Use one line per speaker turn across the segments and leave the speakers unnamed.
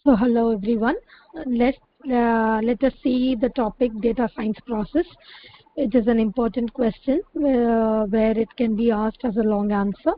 So hello everyone. Let us see the topic data science process. It is an important question where it can be asked as a long answer.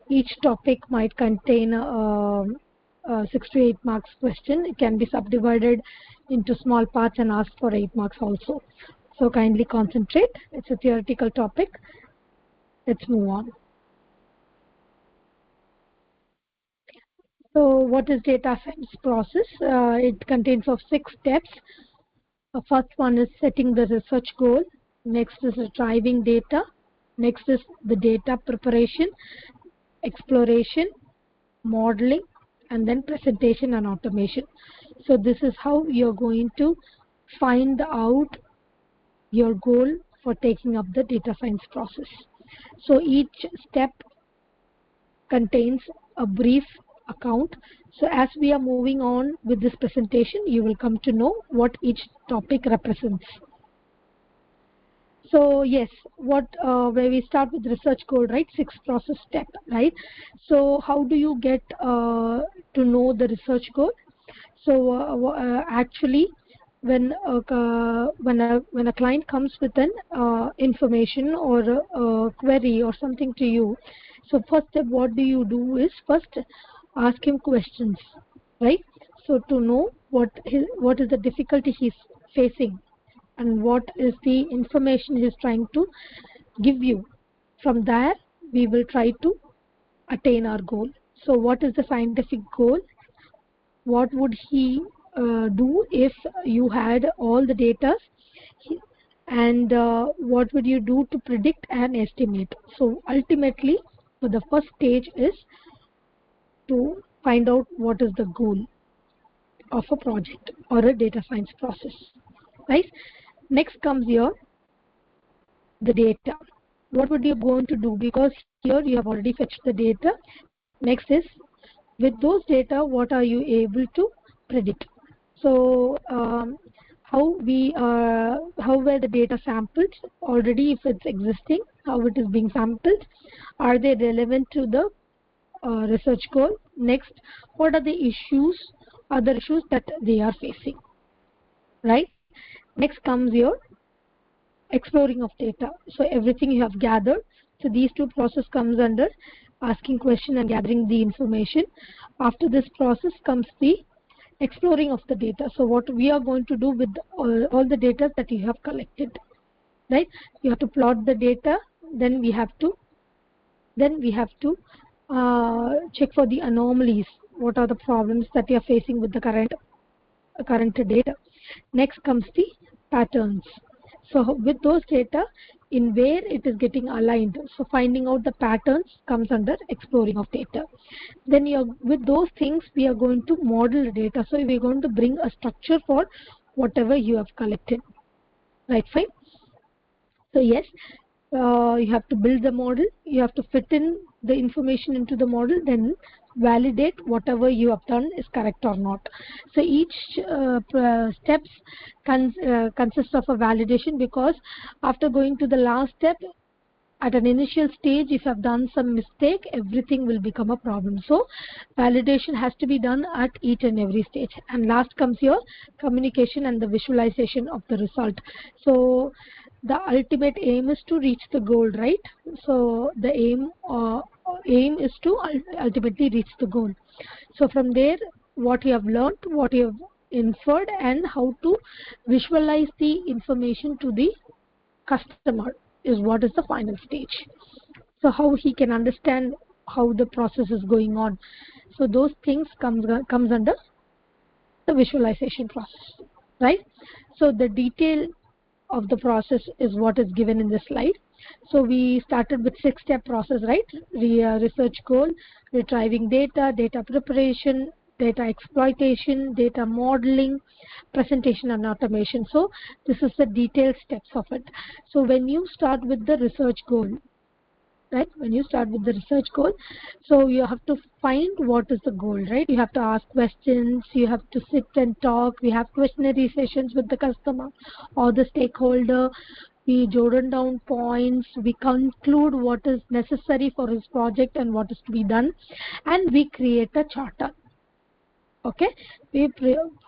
Each topic might contain a 6 to 8 marks question. It can be subdivided into small parts and asked for 8 marks also. So kindly concentrate. It's a theoretical topic. Let's move on. So what is data science process? It contains of 6 steps. The first one is setting the research goal. Next is retrieving data. Next is the data preparation, exploration, modeling, and then presentation and automation. So this is how you're going to find out your goal for taking up the data science process. So each step contains a brief account. So as we are moving on with this presentation, you will come to know what each topic represents. So yes, where we start with research goal, right? 6 process step, right? So how do you get to know the research goal? So actually, when a client comes with an information or a query or something to you, so first step, what do you do is first ask him questions, right? So to know what is the difficulty he's facing and what is the information he's trying to give you. From there, we will try to attain our goal. So what is the scientific goal? What would he do if you had all the data, and what would you do to predict and estimate? So ultimately, the first stage is to find out what is the goal of a project or a data science process, right? Next comes here the data. What would you going to do? Because here you have already fetched the data. Next is, with those data, what are you able to predict? So how were the data sampled already? If it's existing, how it is being sampled? Are they relevant to the research goal? Next, what are the other issues that they are facing, right? Next comes your exploring of data. So everything you have gathered. So these two process comes under asking question and gathering the information. After this process comes the exploring of the data. So what we are going to do with all the data that you have collected, right? You have to plot the data. Then we have to check for the anomalies. What are the problems that you are facing with the current data? Next comes the patterns. So with those data, in where it is getting aligned, so finding out the patterns comes under exploring of data. Then with those things, we are going to model the data. So we are going to bring a structure for whatever you have collected, right? Fine. So yes, you have to build the model. You have to fit in the information into the model, then validate whatever you have done is correct or not. So each steps consists of a validation, because after going to the last step, at an initial stage, if you have done some mistake, everything will become a problem. So validation has to be done at each and every stage. And last comes your communication and the visualization of the result. So the ultimate aim is to reach the goal, right? So the aim is to ultimately reach the goal. So from there, what you have learned, what you have inferred, and how to visualize the information to the customer is what is the final stage. So how he can understand how the process is going on. So those things comes under the visualization process, right? So the detail of the process is what is given in this slide. So we started with 6-step process, right? Research goal, retrieving data, data preparation, data exploitation, data modeling, presentation and automation. So this is the detailed steps of it. So when you start with the research goal, right? When you start with the research goal, so you have to find what is the goal, right? You have to ask questions, you have to sit and talk. We have questionnaire sessions with the customer or the stakeholder. We jot down points, we conclude what is necessary for his project and what is to be done, and we create a charter Okay, we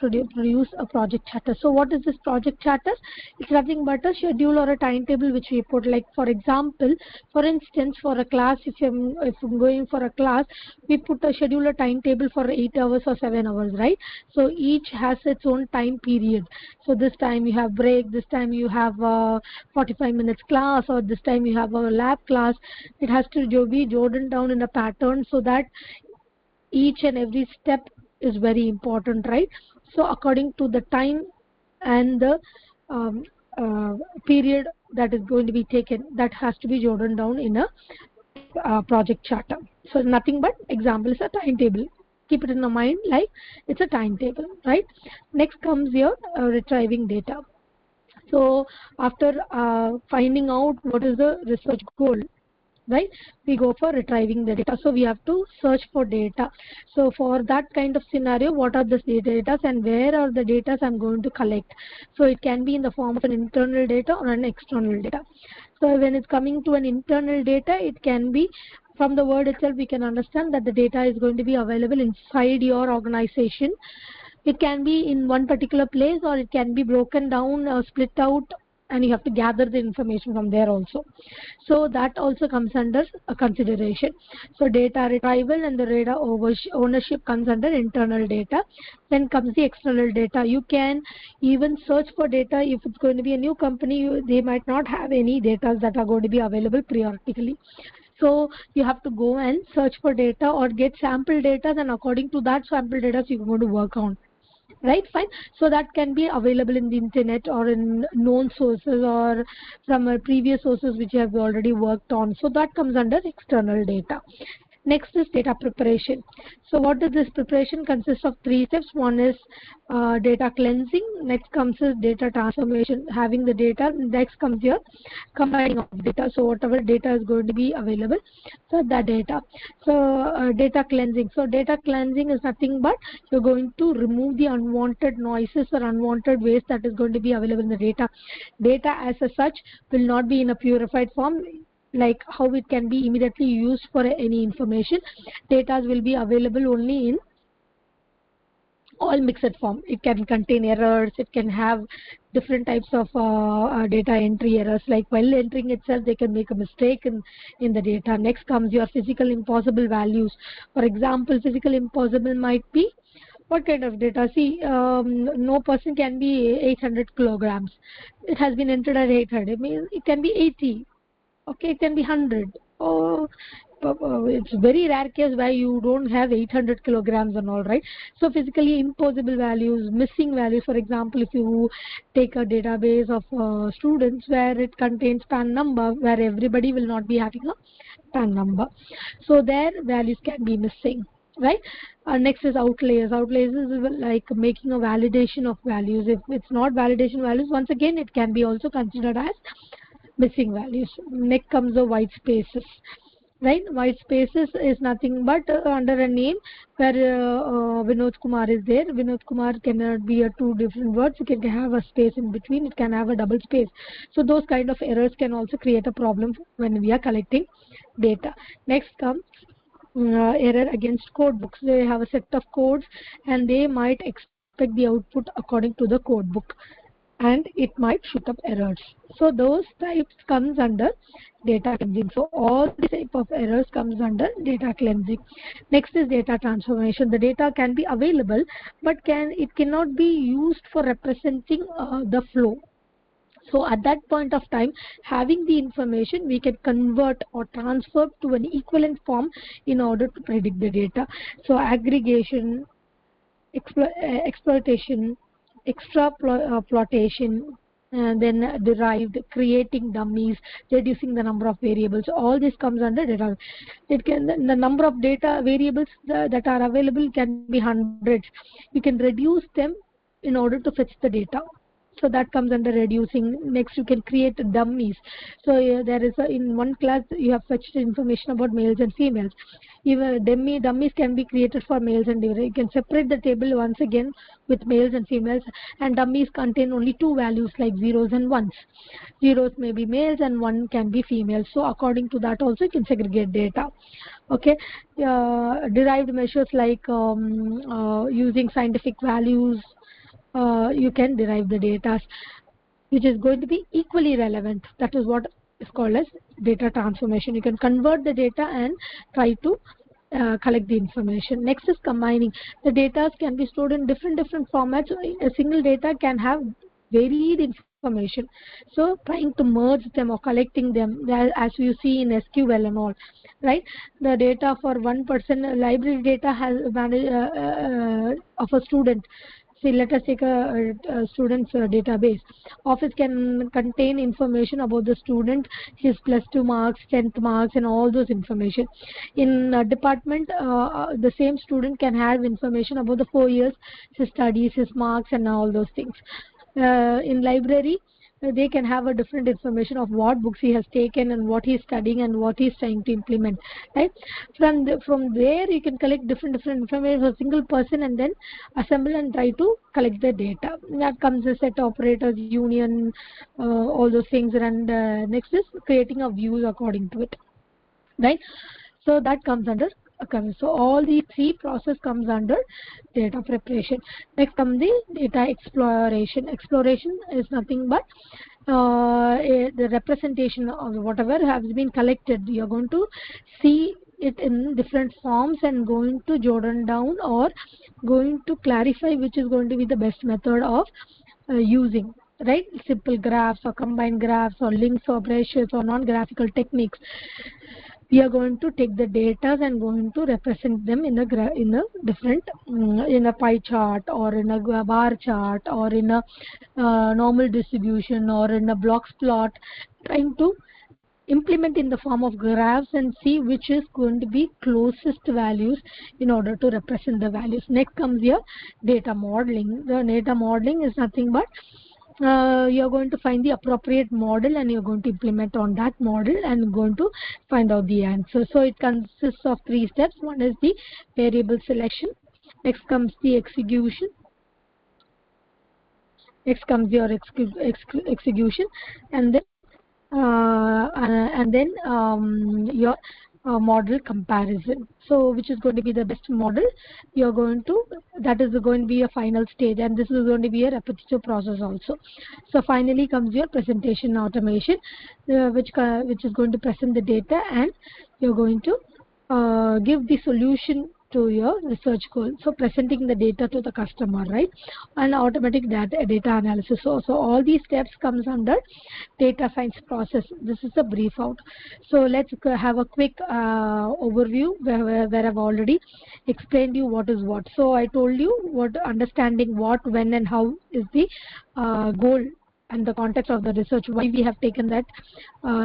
produce a project charter. So what is this project charter? It's nothing but a schedule or a timetable which we put. Like for example, for instance, for a class, if I'm going for a class, we put a schedule, a timetable for 8 hours or 7 hours, right? So each has its own time period. So this time you have break, this time you have 45 minutes class, or this time you have a lab class. It has to be jotted down in a pattern so that each and every step is very important, right? So according to the time and the um, period that is going to be taken, that has to be jotted down in a project charter. So nothing but example is a timetable. Keep it in the mind like it's a timetable, right? Next comes your retrieving data. So after finding out what is the research goal, right, we go for retrieving the data. So we have to search for data. So for that kind of scenario, what are the data and where are the data I'm going to collect? So it can be in the form of an internal data or an external data. So when it's coming to an internal data, it can be, from the word itself we can understand that the data is going to be available inside your organization. It can be in one particular place, or it can be broken down or split out, and you have to gather the information from there also. So that also comes under a consideration. So data retrieval and the data ownership comes under internal data. Then comes the external data. You can even search for data. If it's going to be a new company, they might not have any data that are going to be available periodically. So you have to go and search for data or get sample data, and according to that sample data you're going to work on. Right, fine. So that can be available in the internet or in known sources or from previous sources which you have already worked on. So that comes under external data. Next is data preparation. So what does this preparation consist of? 3 steps. One is data cleansing. Next comes is data transformation, having the data. Next comes your combining of data. So whatever data is going to be available, so that data. So data cleansing. So data cleansing is nothing but you're going to remove the unwanted noises or unwanted waste that is going to be available in the data. Data as such will not be in a purified form, like how it can be immediately used for any information. Data will be available only in all mixed form. It can contain errors, it can have different types of data entry errors, like while entering itself they can make a mistake in the data. Next comes your physical impossible values. For example, physical impossible might be what kind of data? See, no person can be 800 kilograms. It has been entered as 800. It means it can be 80. Okay, it can be 100. Oh, it's very rare case where you don't have 800 kilograms and all, right? So physically impossible values, missing values. For example, if you take a database of students where it contains PAN number, where everybody will not be having a PAN number, so their values can be missing, right? Next is outliers. Outliers is like making a validation of values. If it's not validation values, once again it can be also considered as missing values. Next comes the white spaces, right? White spaces is nothing but under a name where Vinod Kumar is there. Vinod Kumar cannot be a two different words. You can have a space in between. It can have a double space. So those kind of errors can also create a problem when we are collecting data. Next comes error against code books. They have a set of codes and they might expect the output according to the code book, and it might shoot up errors. So those types comes under data cleansing. So all these type of errors comes under data cleansing. Next is data transformation. The data can be available, but it cannot be used for representing the flow. So at that point of time, having the information, we can convert or transfer to an equivalent form in order to predict the data. So aggregation, exploitation, extrapolation, and then derived, creating dummies, reducing the number of variables. All this comes under data. It can, the number of data variables that are available can be hundreds. You can reduce them in order to fetch the data. So that comes under reducing. Next, you can create dummies. So there is in one class you have fetched information about males and females. Even dummies can be created for males and females. You can separate the table once again with males and females, and dummies contain only two values like zeros and ones. Zeros may be males and one can be female. So according to that also you can segregate data. Okay, derived measures like using scientific values. You can derive the data which is going to be equally relevant. That is what is called as data transformation. You can convert the data and try to collect the information. Next is combining. The data can be stored in different formats. A single data can have varied information. So trying to merge them or collecting them, as you see in SQL and all, right? The data for one person, library data has of a student. See, let us take a student's database. Office can contain information about the student, his +2 marks, 10th marks, and all those information. In department, the same student can have information about the 4 years, his studies, his marks, and all those things. In library, they can have a different information of what books he has taken and what he is studying and what he is trying to implement, right? From there you can collect different information for a single person and then assemble and try to collect the data. That comes a set operators, union, all those things, and next is creating a views according to it, right? So that comes under. So all these three process comes under data preparation. Next comes the data exploration. Exploration is nothing but the representation of whatever has been collected. You are going to see it in different forms and going to jordan down or going to clarify which is going to be the best method of using, right? Simple graphs or combined graphs or links or brushes or non-graphical techniques. We are going to take the data and going to represent them in a different in a pie chart or in a bar chart or in a normal distribution or in a blocks plot, trying to implement in the form of graphs and see which is going to be closest values in order to represent the values. Next comes your data modeling. The data modeling is nothing but you're going to find the appropriate model and you're going to implement on that model and going to find out the answer. So it consists of 3 steps. One is the variable selection. Next comes the execution. Next comes your execution, and then your model comparison. So which is going to be the best model? You're going to, that is going to be a final stage, and this is going to be a repetitive process also. So finally comes your presentation automation, which is going to present the data, and you're going to give the solution to your research goal. So presenting the data to the customer, right? And automatic data analysis. So all these steps comes under data science process. This is a brief out. So let's have a quick overview where I've already explained you what is what. So I told you what understanding what, when, and how is the goal and the context of the research, why we have taken that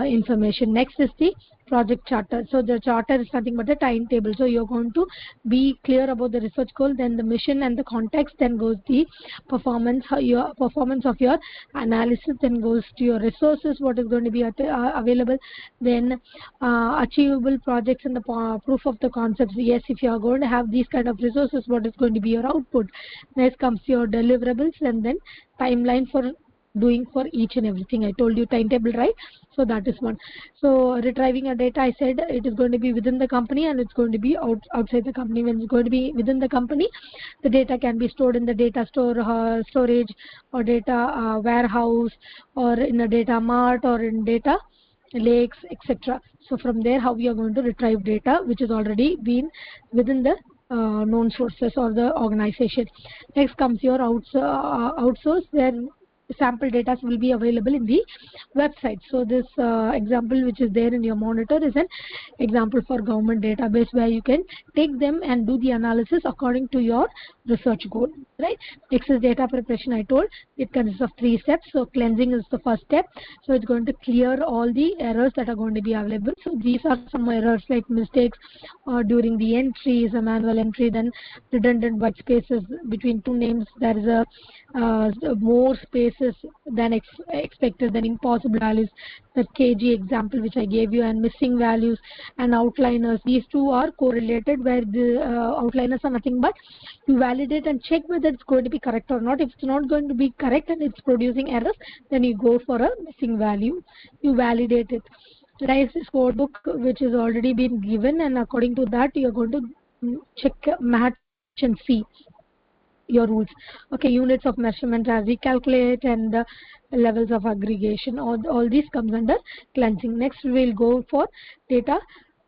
information. Next is the project charter. So the charter is nothing but a timetable. So you're going to be clear about the research goal, then the mission and the context, then goes the performance, your performance of your analysis, then goes to your resources, what is going to be available, then achievable projects and the proof of the concepts. Yes, if you are going to have these kind of resources, what is going to be your output. Next comes your deliverables, and then timeline for doing for each and everything. I told you timetable, right? So that is one. So retrieving a data, I said it is going to be within the company and it's going to be outside the company. When it's going to be within the company, the data can be stored in the data storage or data warehouse or in a data mart or in data lakes, etc. So from there, how we are going to retrieve data which has already been within the known sources or the organization. Next comes your outsource, where sample data will be available in the website. So this example which is there in your monitor is an example for government database, where you can take them and do the analysis according to your research goal, right? Next is data preparation. I told it consists of 3 steps. So cleansing is the first step. So it's going to clear all the errors that are going to be available. So these are some errors like mistakes during the entries, a manual entry, then redundant white spaces between two names. There is a more spaces than expected, than impossible values. The KG example which I gave you, and missing values and outliners. These two are correlated, where the outliners are nothing but you validate and check whether it's going to be correct or not. If it's not going to be correct and it's producing errors, then you go for a missing value. You validate it. There is this code book which is already been given, and according to that you are going to check, match and see your rules. Okay, units of measurement as we calculate, and levels of aggregation. All these comes under cleansing. Next we will go for data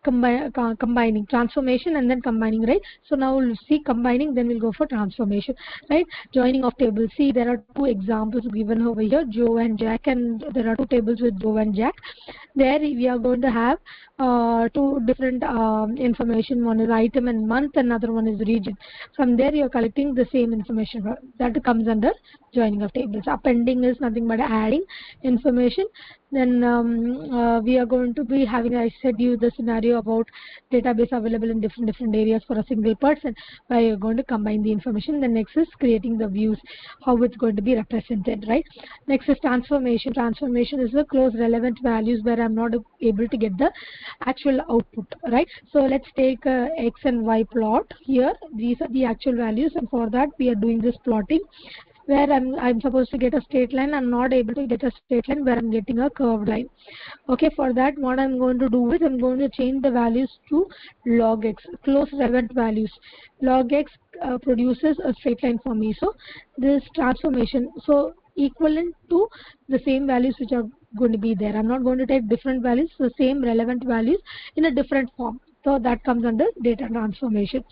combining, transformation and then combining, right? So now we'll see combining, then we'll go for transformation, right? Joining of tables. See, there are two examples given over here, Joe and Jack, and there are two tables with Joe and Jack. There we are going to have two different information. One is item and month, another one is region. From there you are collecting the same information. That comes under joining of tables. Appending is nothing but adding information. Then we are going to be having, I said you the scenario about database available in different areas for a single person, where you're going to combine the information. Then next is creating the views, how it's going to be represented, right? Next is transformation. Transformation is the close relevant values where I'm not able to get the actual output, right? So let's take X and Y plot here. These are the actual values, and for that we are doing this plotting, where I'm supposed to get a straight line. I'm not able to get a straight line, where I'm getting a curved line. Okay, for that what I'm going to do is I'm going to change the values to log x, close relevant values. Log x produces a straight line for me. So this transformation, so equivalent to the same values which are going to be there. I'm not going to take different values, the same relevant values in a different form. So that comes under data transformation.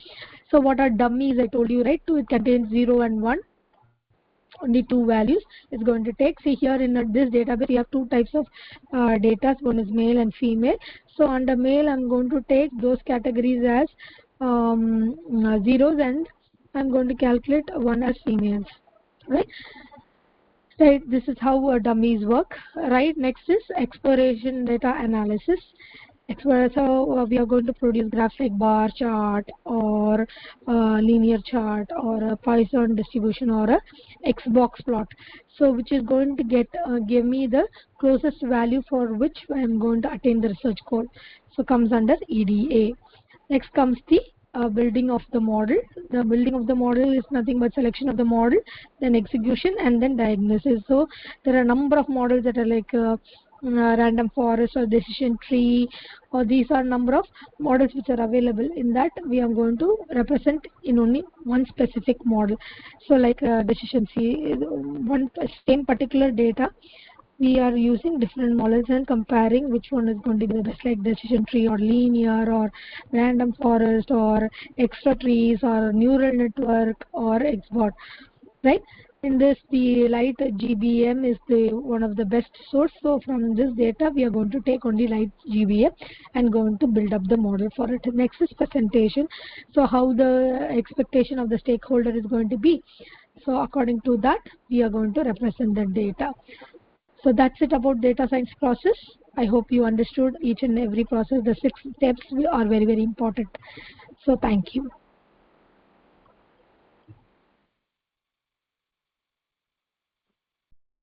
So what are dummies? I told you, right? It contains 0 and 1. Only two values is going to take. See here in this database we have two types of data. One is male and female. So under male I'm going to take those categories as zeros, and I'm going to calculate one as females, right? Right, this is how dummies work, right? Next is exploration data analysis. So we are going to produce graphs like bar chart, or linear chart, or a Poisson distribution, or a Xbox plot. So which is going to give me the closest value for which I am going to attain the research goal. So comes under EDA. Next comes the building of the model. The building of the model is nothing but selection of the model, then execution, and then diagnosis. So there are a number of models that are like random forest or decision tree, or these are number of models which are available. In that we are going to represent in only one specific model. So like decision tree, one same particular data, we are using different models and comparing which one is going to be the best, like decision tree, or linear, or random forest, or extra trees, or neural network, or XBot, right? In this, the light GBM is the one of the best source. So from this data we are going to take only light GBM and going to build up the model for it. Next is presentation. So how the expectation of the stakeholder is going to be, so according to that we are going to represent the data. So that's it about data science process. I hope you understood each and every process. The 6 steps are very, very important. So thank you.